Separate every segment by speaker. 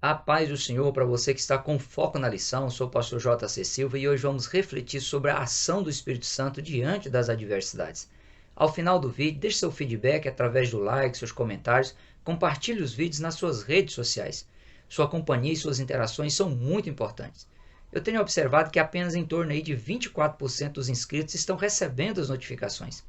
Speaker 1: A paz do Senhor para você que está com foco na lição. Eu sou o pastor J.C. Silva e hoje vamos refletir sobre a ação do Espírito Santo diante das adversidades. Ao final do vídeo, deixe seu feedback através do like, seus comentários, compartilhe os vídeos nas suas redes sociais. Sua companhia e suas interações são muito importantes. Eu tenho observado que apenas em torno aí de 24% dos inscritos estão recebendo as notificações.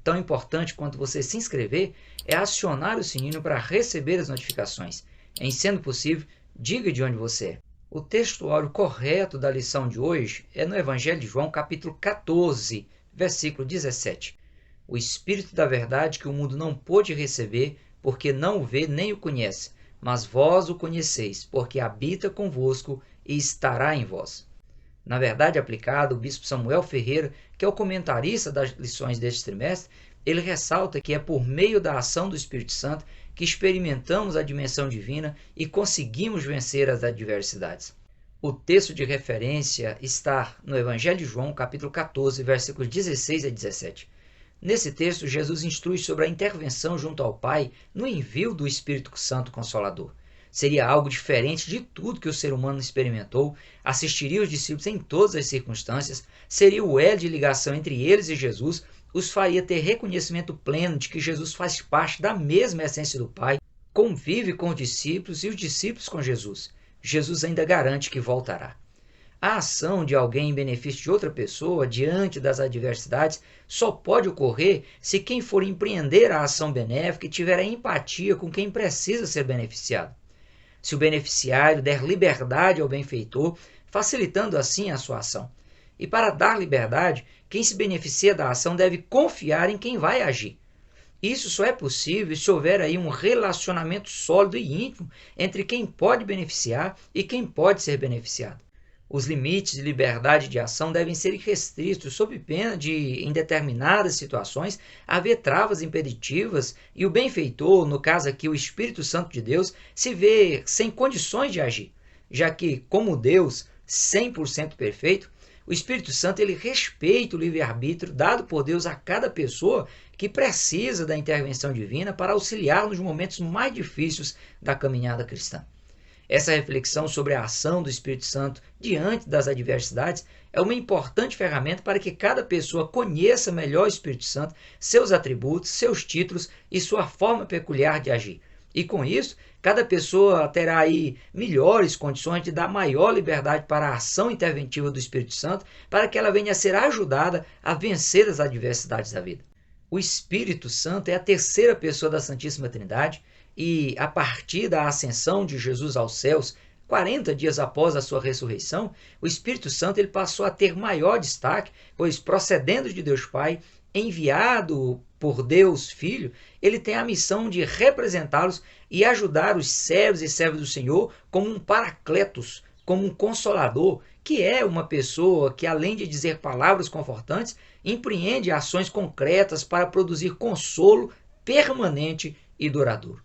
Speaker 1: Tão importante quanto você se inscrever é acionar o sininho para receber as notificações. Em sendo possível, diga de onde você é. O textuário correto da lição de hoje é no Evangelho de João, capítulo 14, versículo 17. O Espírito da verdade que o mundo não pôde receber, porque não o vê nem o conhece, mas vós o conheceis, porque habita convosco e estará em vós. Na verdade aplicada, o bispo Samuel Ferreira, que é o comentarista das lições deste trimestre, ele ressalta que é por meio da ação do Espírito Santo que experimentamos a dimensão divina e conseguimos vencer as adversidades. O texto de referência está no Evangelho de João, capítulo 14, versículos 16 a 17. Nesse texto, Jesus instrui sobre a intervenção junto ao Pai no envio do Espírito Santo Consolador. Seria algo diferente de tudo que o ser humano experimentou, assistiria os discípulos em todas as circunstâncias, seria o elo de ligação entre eles e Jesus, os faria ter reconhecimento pleno de que Jesus faz parte da mesma essência do Pai, convive com os discípulos e os discípulos com Jesus. Jesus ainda garante que voltará. A ação de alguém em benefício de outra pessoa diante das adversidades só pode ocorrer se quem for empreender a ação benéfica tiver a empatia com quem precisa ser beneficiado. Se o beneficiário der liberdade ao benfeitor, facilitando assim a sua ação. E para dar liberdade, quem se beneficia da ação deve confiar em quem vai agir. Isso só é possível se houver aí um relacionamento sólido e íntimo entre quem pode beneficiar e quem pode ser beneficiado. Os limites de liberdade de ação devem ser restritos sob pena de, em determinadas situações, haver travas impeditivas e o benfeitor, no caso aqui o Espírito Santo de Deus, se vê sem condições de agir, já que, como Deus 100% perfeito, o Espírito Santo ele respeita o livre-arbítrio dado por Deus a cada pessoa que precisa da intervenção divina para auxiliar nos momentos mais difíceis da caminhada cristã. Essa reflexão sobre a ação do Espírito Santo diante das adversidades é uma importante ferramenta para que cada pessoa conheça melhor o Espírito Santo, seus atributos, seus títulos e sua forma peculiar de agir. E com isso, cada pessoa terá aí melhores condições de dar maior liberdade para a ação interventiva do Espírito Santo, para que ela venha a ser ajudada a vencer as adversidades da vida. O Espírito Santo é a terceira pessoa da Santíssima Trindade e, a partir da ascensão de Jesus aos céus, 40 dias após a sua ressurreição, o Espírito Santo ele passou a ter maior destaque, pois procedendo de Deus Pai, enviado por Deus Filho, ele tem a missão de representá-los e ajudar os servos e servas do Senhor como um paracletos, como um consolador, que é uma pessoa que, além de dizer palavras confortantes, empreende ações concretas para produzir consolo permanente e duradouro.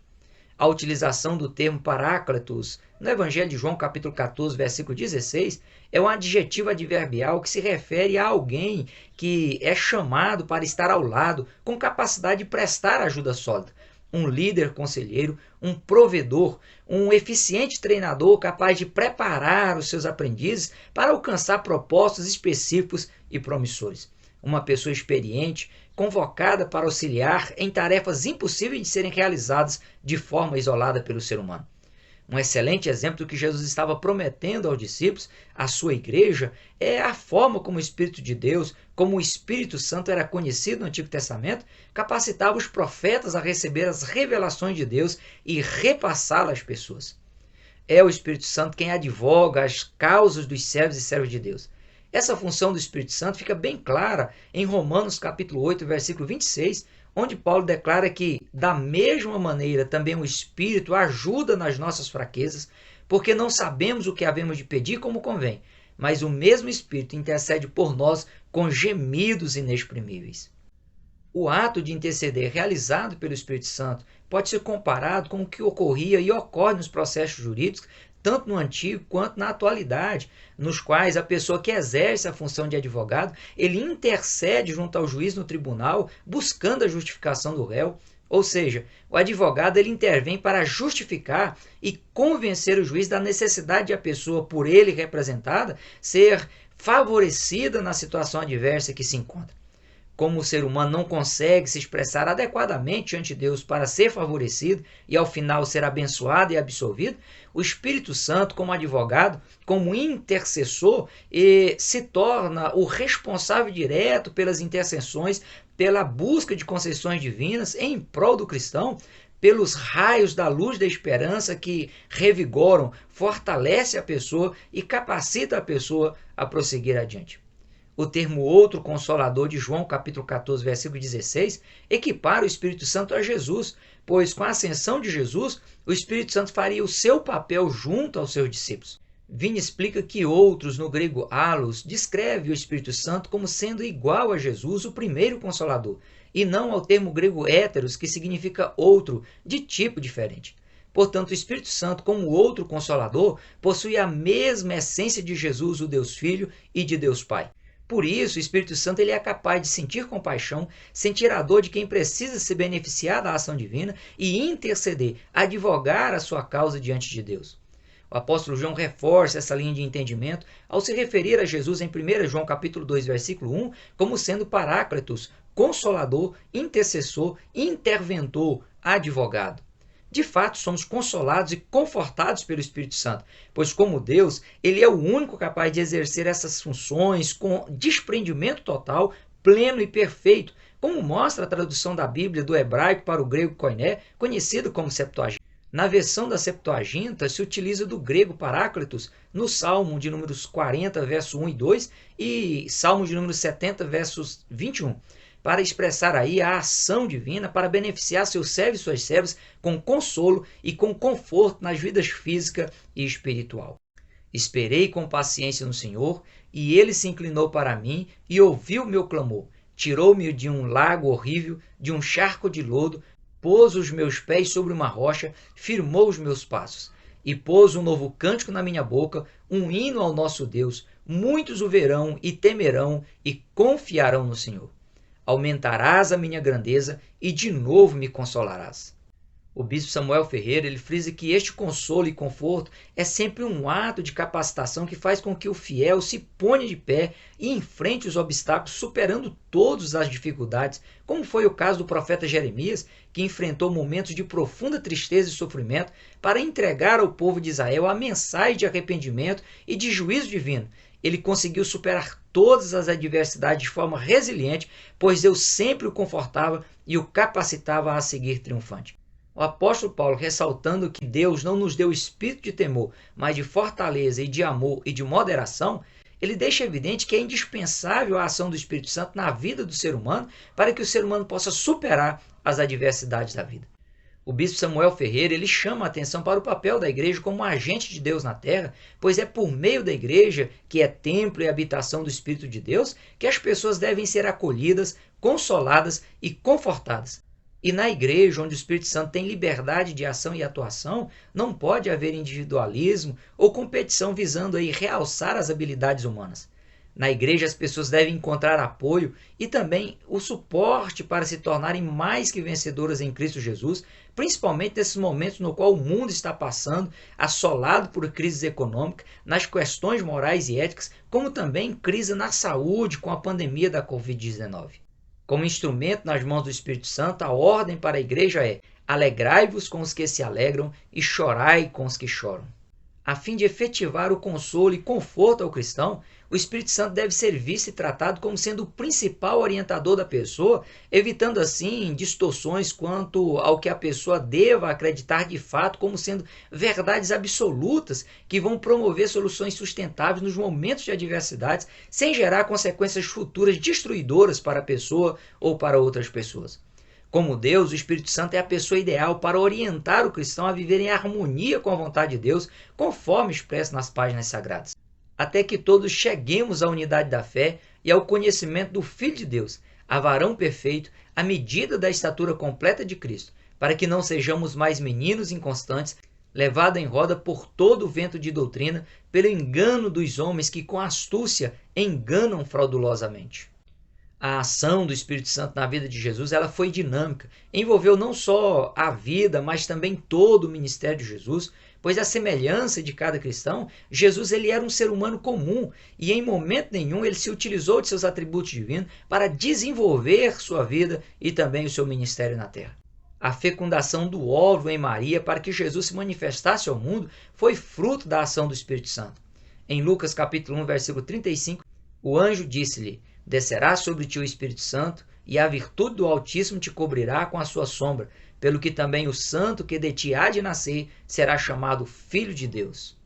Speaker 1: A utilização do termo paráclitos no Evangelho de João, capítulo 14, versículo 16, é um adjetivo adverbial que se refere a alguém que é chamado para estar ao lado, com capacidade de prestar ajuda sólida. Um líder conselheiro, um provedor, um eficiente treinador capaz de preparar os seus aprendizes para alcançar propósitos específicos e promissores. Uma pessoa experiente, convocada para auxiliar em tarefas impossíveis de serem realizadas de forma isolada pelo ser humano. Um excelente exemplo do que Jesus estava prometendo aos discípulos, à sua igreja, é a forma como o Espírito de Deus, como o Espírito Santo era conhecido no Antigo Testamento, capacitava os profetas a receber as revelações de Deus e repassá-las às pessoas. É o Espírito Santo quem advoga as causas dos servos e servas de Deus. Essa função do Espírito Santo fica bem clara em Romanos capítulo 8, versículo 26, onde Paulo declara que, da mesma maneira, também o Espírito ajuda nas nossas fraquezas, porque não sabemos o que havemos de pedir como convém, mas o mesmo Espírito intercede por nós com gemidos inexprimíveis. O ato de interceder realizado pelo Espírito Santo pode ser comparado com o que ocorria e ocorre nos processos jurídicos, tanto no antigo quanto na atualidade, nos quais a pessoa que exerce a função de advogado, ele intercede junto ao juiz no tribunal, buscando a justificação do réu, Ou seja, o advogado ele intervém para justificar e convencer o juiz da necessidade de a pessoa, por ele representada, ser favorecida na situação adversa que se encontra. Como o ser humano não consegue se expressar adequadamente ante Deus para ser favorecido e ao final ser abençoado e absolvido, o Espírito Santo, como advogado, como intercessor, se torna o responsável direto pelas intercessões, pela busca de concessões divinas em prol do cristão, pelos raios da luz da esperança que revigoram, fortalece a pessoa e capacita a pessoa a prosseguir adiante. O termo outro consolador de João capítulo 14, versículo 16, equipara o Espírito Santo a Jesus, pois com a ascensão de Jesus, o Espírito Santo faria o seu papel junto aos seus discípulos. Vini explica que outros, no grego halos, descreve o Espírito Santo como sendo igual a Jesus, o primeiro consolador, e não ao termo grego héteros, que significa outro, de tipo diferente. Portanto, o Espírito Santo, como outro consolador, possui a mesma essência de Jesus, o Deus Filho, e de Deus Pai. Por isso, o Espírito Santo ele é capaz de sentir compaixão, sentir a dor de quem precisa se beneficiar da ação divina e interceder, advogar a sua causa diante de Deus. O apóstolo João reforça essa linha de entendimento ao se referir a Jesus em 1 João capítulo 2, versículo 1, como sendo Paráclitos, consolador, intercessor, interventor, advogado. De fato, somos consolados e confortados pelo Espírito Santo, pois como Deus, ele é o único capaz de exercer essas funções com desprendimento total, pleno e perfeito, como mostra a tradução da Bíblia do hebraico para o grego koiné, conhecido como Septuaginta. Na versão da Septuaginta, se utiliza do grego Paráclitos no Salmo de números 40, verso 1 e 2, e Salmo de número 70, versos 21. Para expressar aí a ação divina para beneficiar seus servos e suas servas com consolo e com conforto nas vidas física e espiritual. Esperei com paciência no Senhor, e ele se inclinou para mim e ouviu meu clamor. Tirou-me de um lago horrível, de um charco de lodo, pôs os meus pés sobre uma rocha, firmou os meus passos, e pôs um novo cântico na minha boca, um hino ao nosso Deus. Muitos o verão e temerão e confiarão no Senhor. Aumentarás a minha grandeza e de novo me consolarás. O bispo Samuel Ferreira ele frisa que este consolo e conforto é sempre um ato de capacitação que faz com que o fiel se ponha de pé e enfrente os obstáculos, superando todas as dificuldades, como foi o caso do profeta Jeremias, que enfrentou momentos de profunda tristeza e sofrimento para entregar ao povo de Israel a mensagem de arrependimento e de juízo divino. Ele conseguiu superar todas as adversidades de forma resiliente, pois Deus sempre o confortava e o capacitava a seguir triunfante. O apóstolo Paulo, ressaltando que Deus não nos deu espírito de temor, mas de fortaleza e de amor e de moderação, ele deixa evidente que é indispensável a ação do Espírito Santo na vida do ser humano para que o ser humano possa superar as adversidades da vida. O bispo Samuel Ferreira ele chama a atenção para o papel da igreja como agente de Deus na terra, pois é por meio da igreja, que é templo e habitação do Espírito de Deus, que as pessoas devem ser acolhidas, consoladas e confortadas. E na igreja, onde o Espírito Santo tem liberdade de ação e atuação, não pode haver individualismo ou competição visando aí realçar as habilidades humanas. Na igreja, as pessoas devem encontrar apoio e também o suporte para se tornarem mais que vencedoras em Cristo Jesus, principalmente nesses momentos no qual o mundo está passando, assolado por crises econômicas, nas questões morais e éticas, como também crise na saúde com a pandemia da Covid-19. Como instrumento nas mãos do Espírito Santo, a ordem para a igreja é: alegrai-vos com os que se alegram e chorai com os que choram. A fim de efetivar o consolo e conforto ao cristão, o Espírito Santo deve ser visto e tratado como sendo o principal orientador da pessoa, evitando assim distorções quanto ao que a pessoa deva acreditar de fato como sendo verdades absolutas que vão promover soluções sustentáveis nos momentos de adversidades, sem gerar consequências futuras destruidoras para a pessoa ou para outras pessoas. Como Deus, o Espírito Santo é a pessoa ideal para orientar o cristão a viver em harmonia com a vontade de Deus, conforme expresso nas páginas sagradas. Até que todos cheguemos à unidade da fé e ao conhecimento do Filho de Deus, a varão perfeito, à medida da estatura completa de Cristo, para que não sejamos mais meninos inconstantes, levados em roda por todo o vento de doutrina, pelo engano dos homens que com astúcia enganam fraudulosamente. A ação do Espírito Santo na vida de Jesus, ela foi dinâmica. Envolveu não só a vida, mas também todo o ministério de Jesus, pois a semelhança de cada cristão, Jesus ele era um ser humano comum e em momento nenhum ele se utilizou de seus atributos divinos para desenvolver sua vida e também o seu ministério na terra. A fecundação do óvulo em Maria para que Jesus se manifestasse ao mundo foi fruto da ação do Espírito Santo. Em Lucas capítulo 1, versículo 35, o anjo disse-lhe: descerá sobre ti o Espírito Santo, e a virtude do Altíssimo te cobrirá com a sua sombra, pelo que também o santo que de ti há de nascer será chamado Filho de Deus.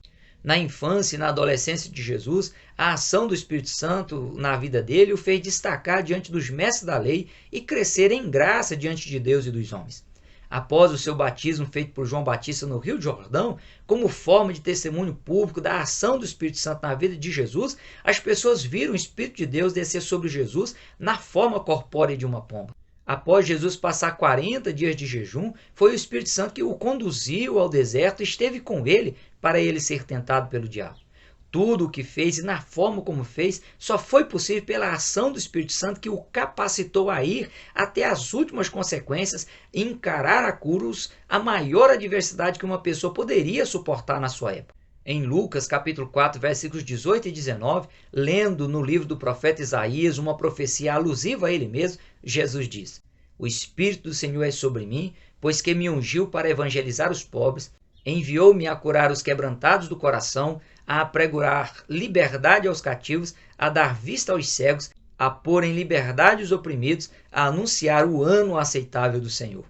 Speaker 1: Na infância e na adolescência de Jesus, a ação do Espírito Santo na vida dele o fez destacar diante dos mestres da lei e crescer em graça diante de Deus e dos homens. Após o seu batismo feito por João Batista no Rio Jordão, como forma de testemunho público da ação do Espírito Santo na vida de Jesus, as pessoas viram o Espírito de Deus descer sobre Jesus na forma corpórea de uma pomba. Após Jesus passar 40 dias de jejum, foi o Espírito Santo que o conduziu ao deserto e esteve com ele para ele ser tentado pelo diabo. Tudo o que fez e na forma como fez só foi possível pela ação do Espírito Santo que o capacitou a ir até as últimas consequências e encarar a cruz a maior adversidade que uma pessoa poderia suportar na sua época. Em Lucas capítulo 4, versículos 18 e 19, lendo no livro do profeta Isaías uma profecia alusiva a ele mesmo, Jesus diz: o Espírito do Senhor é sobre mim, pois que me ungiu para evangelizar os pobres, enviou-me a curar os quebrantados do coração, a apregoar liberdade aos cativos, a dar vista aos cegos, a pôr em liberdade os oprimidos, a anunciar o ano aceitável do Senhor.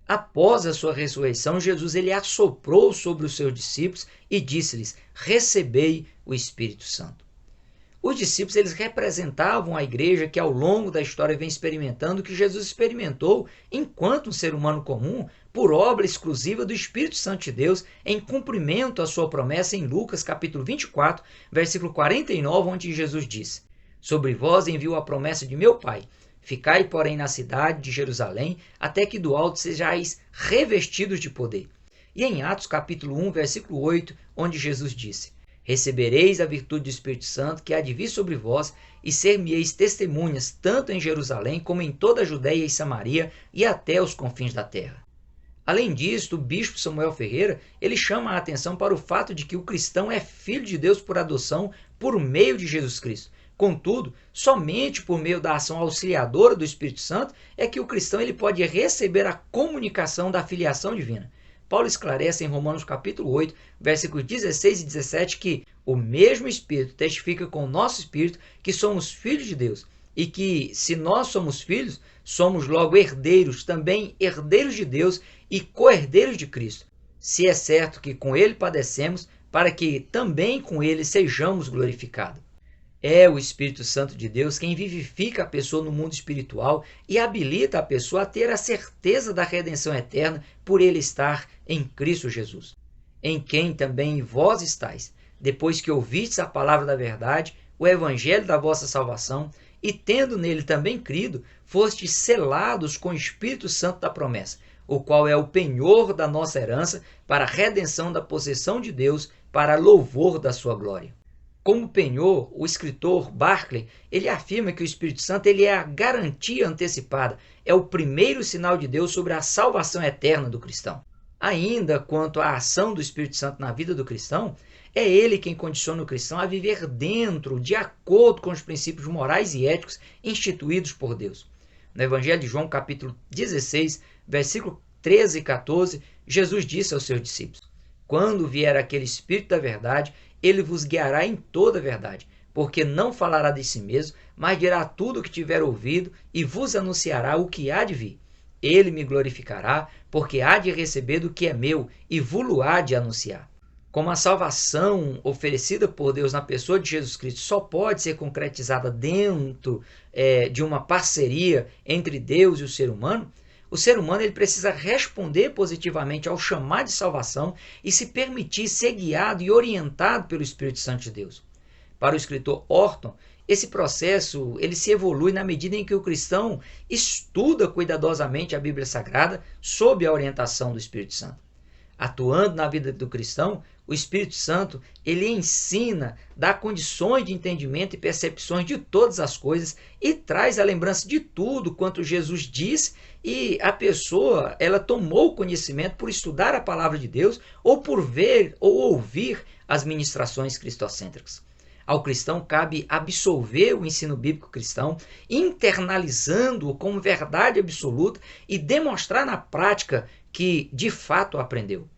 Speaker 1: Após a sua ressurreição, Jesus ele assoprou sobre os seus discípulos e disse-lhes: recebei o Espírito Santo. Os discípulos eles representavam a igreja que ao longo da história vem experimentando o que Jesus experimentou enquanto um ser humano comum, por obra exclusiva do Espírito Santo de Deus, em cumprimento à sua promessa em Lucas capítulo 24, versículo 49, onde Jesus disse: sobre vós envio a promessa de meu Pai. Ficai, porém, na cidade de Jerusalém, até que do alto sejais revestidos de poder. E em Atos capítulo 1, versículo 8, onde Jesus disse: recebereis a virtude do Espírito Santo que há de vir sobre vós, e ser-me-eis testemunhas, tanto em Jerusalém como em toda a Judeia e Samaria, e até os confins da terra. Além disso, o bispo Samuel Ferreira, ele chama a atenção para o fato de que o cristão é filho de Deus por adoção por meio de Jesus Cristo. Contudo, somente por meio da ação auxiliadora do Espírito Santo é que o cristão ele pode receber a comunicação da filiação divina. Paulo esclarece em Romanos capítulo 8, versículos 16 e 17 que o mesmo Espírito testifica com o nosso Espírito que somos filhos de Deus e que, se nós somos filhos, somos logo herdeiros, também herdeiros de Deus e co-herdeiros de Cristo, se é certo que com ele padecemos, para que também com ele sejamos glorificados. É o Espírito Santo de Deus quem vivifica a pessoa no mundo espiritual e habilita a pessoa a ter a certeza da redenção eterna por ele estar em Cristo Jesus, em quem também vós estáis, depois que ouvistes a palavra da verdade, o evangelho da vossa salvação, e tendo nele também crido, fostes selados com o Espírito Santo da promessa, o qual é o penhor da nossa herança para a redenção da possessão de Deus, para louvor da sua glória. Como penhor, o escritor Barclay, ele afirma que o Espírito Santo ele é a garantia antecipada, é o primeiro sinal de Deus sobre a salvação eterna do cristão. Ainda quanto à ação do Espírito Santo na vida do cristão, é ele quem condiciona o cristão a viver dentro, de acordo com os princípios morais e éticos instituídos por Deus. No Evangelho de João, capítulo 16, versículo 13 e 14, Jesus disse aos seus discípulos: quando vier aquele Espírito da verdade, ele vos guiará em toda a verdade, porque não falará de si mesmo, mas dirá tudo o que tiver ouvido e vos anunciará o que há de vir. Ele me glorificará, porque há de receber do que é meu e vos-lo há de anunciar. Como a salvação oferecida por Deus na pessoa de Jesus Cristo só pode ser concretizada dentro de uma parceria entre Deus e o ser humano ele precisa responder positivamente ao chamado de salvação e se permitir ser guiado e orientado pelo Espírito Santo de Deus. Para o escritor Orton, esse processo ele se evolui na medida em que o cristão estuda cuidadosamente a Bíblia Sagrada sob a orientação do Espírito Santo. Atuando na vida do cristão, o Espírito Santo, ele ensina, dá condições de entendimento e percepções de todas as coisas e traz a lembrança de tudo quanto Jesus disse, e a pessoa, ela tomou conhecimento por estudar a palavra de Deus ou por ver ou ouvir as ministrações cristocêntricas. Ao cristão cabe absolver o ensino bíblico cristão, internalizando-o como verdade absoluta e demonstrar na prática que de fato aprendeu.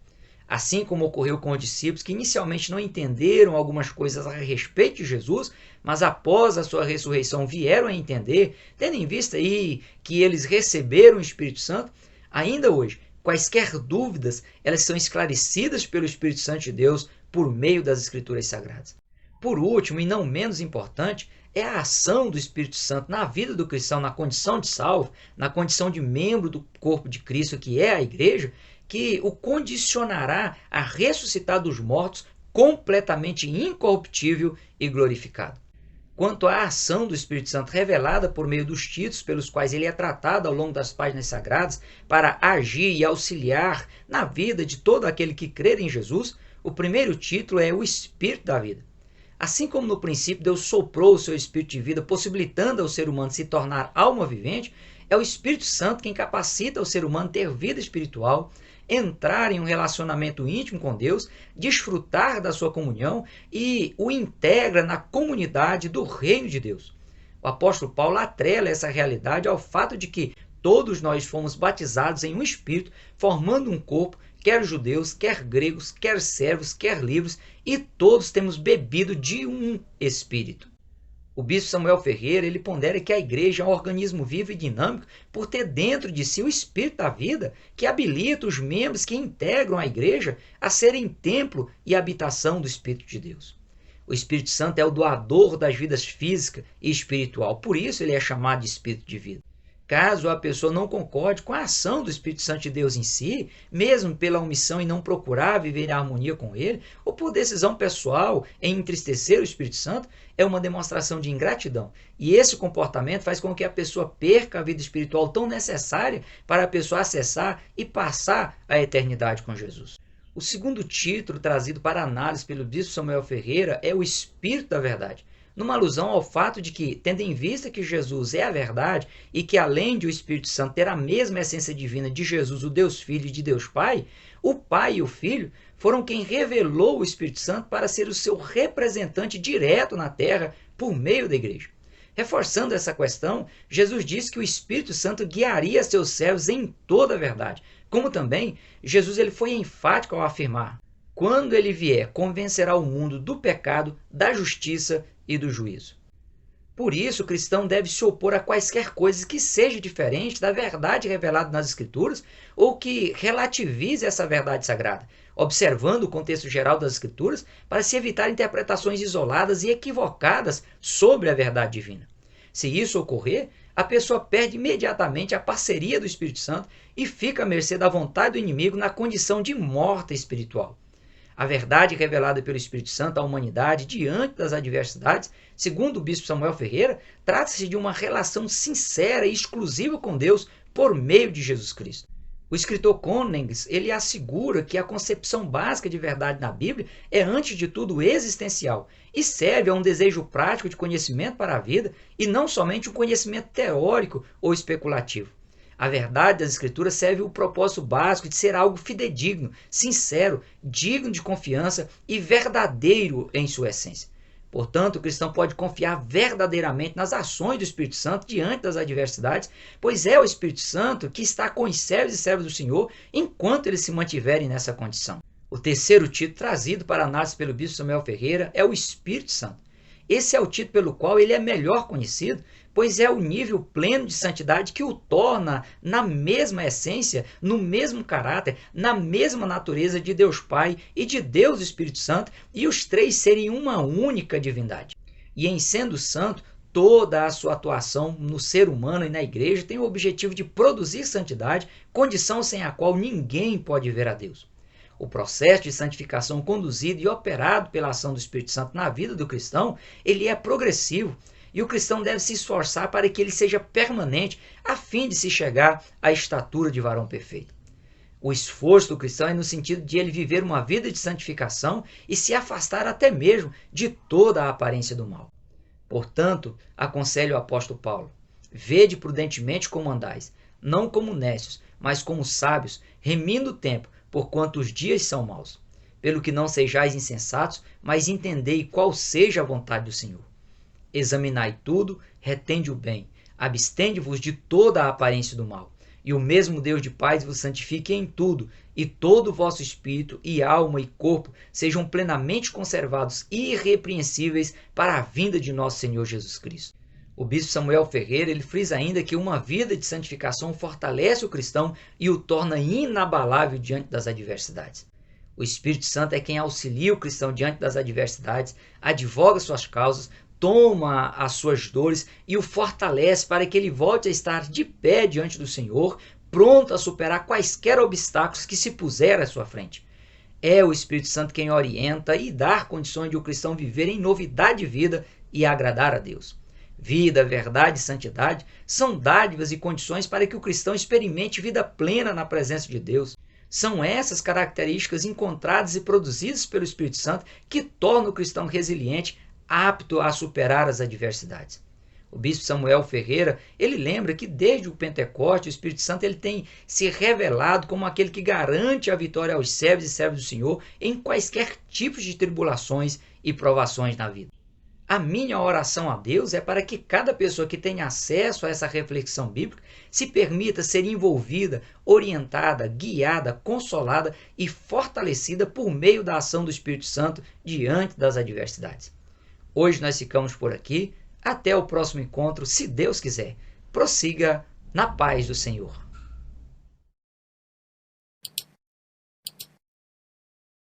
Speaker 1: Assim como ocorreu com os discípulos que inicialmente não entenderam algumas coisas a respeito de Jesus, mas após a sua ressurreição vieram a entender, tendo em vista aí que eles receberam o Espírito Santo, ainda hoje, quaisquer dúvidas, elas são esclarecidas pelo Espírito Santo de Deus por meio das Escrituras Sagradas. Por último, e não menos importante, é a ação do Espírito Santo na vida do cristão, na condição de salvo, na condição de membro do corpo de Cristo, que é a igreja, que o condicionará a ressuscitar dos mortos completamente incorruptível e glorificado. Quanto à ação do Espírito Santo revelada por meio dos títulos pelos quais ele é tratado ao longo das páginas sagradas para agir e auxiliar na vida de todo aquele que crer em Jesus, o primeiro título é o Espírito da vida. Assim como no princípio Deus soprou o seu Espírito de vida, possibilitando ao ser humano se tornar alma vivente, é o Espírito Santo quem capacita o ser humano a ter vida espiritual, entrar em um relacionamento íntimo com Deus, desfrutar da sua comunhão e o integra na comunidade do reino de Deus. O apóstolo Paulo atrela essa realidade ao fato de que todos nós fomos batizados em um Espírito, formando um corpo, quer judeus, quer gregos, quer servos, quer livres, e todos temos bebido de um Espírito. O bispo Samuel Ferreira, ele pondera que a igreja é um organismo vivo e dinâmico por ter dentro de si o Espírito da vida, que habilita os membros que integram a igreja a serem templo e habitação do Espírito de Deus. O Espírito Santo é o doador das vidas física e espiritual, por isso ele é chamado de Espírito de vida. Caso a pessoa não concorde com a ação do Espírito Santo de Deus em si, mesmo pela omissão em não procurar viver em harmonia com ele, ou por decisão pessoal em entristecer o Espírito Santo, é uma demonstração de ingratidão. E esse comportamento faz com que a pessoa perca a vida espiritual tão necessária para a pessoa acessar e passar a eternidade com Jesus. O segundo título trazido para análise pelo bispo Samuel Ferreira é o Espírito da Verdade, numa alusão ao fato de que, tendo em vista que Jesus é a verdade e que além de o Espírito Santo ter a mesma essência divina de Jesus, o Deus Filho e de Deus Pai, o Pai e o Filho foram quem revelou o Espírito Santo para ser o seu representante direto na terra por meio da igreja. Reforçando essa questão, Jesus disse que o Espírito Santo guiaria seus servos em toda a verdade, como também Jesus ele foi enfático ao afirmar: quando ele vier, convencerá o mundo do pecado, da justiça e do juízo. Por isso, o cristão deve se opor a quaisquer coisas que seja diferente da verdade revelada nas Escrituras ou que relativize essa verdade sagrada, observando o contexto geral das Escrituras para se evitar interpretações isoladas e equivocadas sobre a verdade divina. Se isso ocorrer, a pessoa perde imediatamente a parceria do Espírito Santo e fica à mercê da vontade do inimigo na condição de morta espiritual. A verdade revelada pelo Espírito Santo à humanidade diante das adversidades, segundo o bispo Samuel Ferreira, trata-se de uma relação sincera e exclusiva com Deus por meio de Jesus Cristo. O escritor Conings, ele assegura que a concepção básica de verdade na Bíblia é, antes de tudo, existencial e serve a um desejo prático de conhecimento para a vida e não somente um conhecimento teórico ou especulativo. A verdade das Escrituras serve o propósito básico de ser algo fidedigno, sincero, digno de confiança e verdadeiro em sua essência. Portanto, o cristão pode confiar verdadeiramente nas ações do Espírito Santo diante das adversidades, pois é o Espírito Santo que está com os servos e servas do Senhor enquanto eles se mantiverem nessa condição. O terceiro título trazido para análise pelo bispo Samuel Ferreira é o Espírito Santo. Esse é o título pelo qual ele é melhor conhecido, pois é o nível pleno de santidade que o torna na mesma essência, no mesmo caráter, na mesma natureza de Deus Pai e de Deus Espírito Santo, e os três serem uma única divindade. E em sendo santo, toda a sua atuação no ser humano e na igreja tem o objetivo de produzir santidade, condição sem a qual ninguém pode ver a Deus. O processo de santificação conduzido e operado pela ação do Espírito Santo na vida do cristão, ele é progressivo, e o cristão deve se esforçar para que ele seja permanente, a fim de se chegar à estatura de varão perfeito. O esforço do cristão é no sentido de ele viver uma vida de santificação e se afastar até mesmo de toda a aparência do mal. Portanto, aconselho o apóstolo Paulo: vede prudentemente como andais, não como necios, mas como sábios, remindo o tempo, porquanto os dias são maus. Pelo que não sejais insensatos, mas entendei qual seja a vontade do Senhor. Examinai tudo, retende o bem, abstende-vos de toda a aparência do mal. E o mesmo Deus de paz vos santifique em tudo, e todo o vosso espírito e alma e corpo sejam plenamente conservados irrepreensíveis para a vinda de nosso Senhor Jesus Cristo. O bispo Samuel Ferreira ele frisa ainda que uma vida de santificação fortalece o cristão e o torna inabalável diante das adversidades. O Espírito Santo é quem auxilia o cristão diante das adversidades, advoga suas causas, toma as suas dores e o fortalece para que ele volte a estar de pé diante do Senhor, pronto a superar quaisquer obstáculos que se puser à sua frente. É o Espírito Santo quem orienta e dá condições de o cristão viver em novidade de vida e agradar a Deus. Vida, verdade e santidade são dádivas e condições para que o cristão experimente vida plena na presença de Deus. São essas características encontradas e produzidas pelo Espírito Santo que tornam o cristão resiliente, apto a superar as adversidades. O bispo Samuel Ferreira, ele lembra que desde o Pentecoste, o Espírito Santo ele tem se revelado como aquele que garante a vitória aos servos e servas do Senhor em quaisquer tipos de tribulações e provações na vida. A minha oração a Deus é para que cada pessoa que tenha acesso a essa reflexão bíblica se permita ser envolvida, orientada, guiada, consolada e fortalecida por meio da ação do Espírito Santo diante das adversidades. Hoje nós ficamos por aqui. Até o próximo encontro, se Deus quiser. Prossiga na paz do Senhor.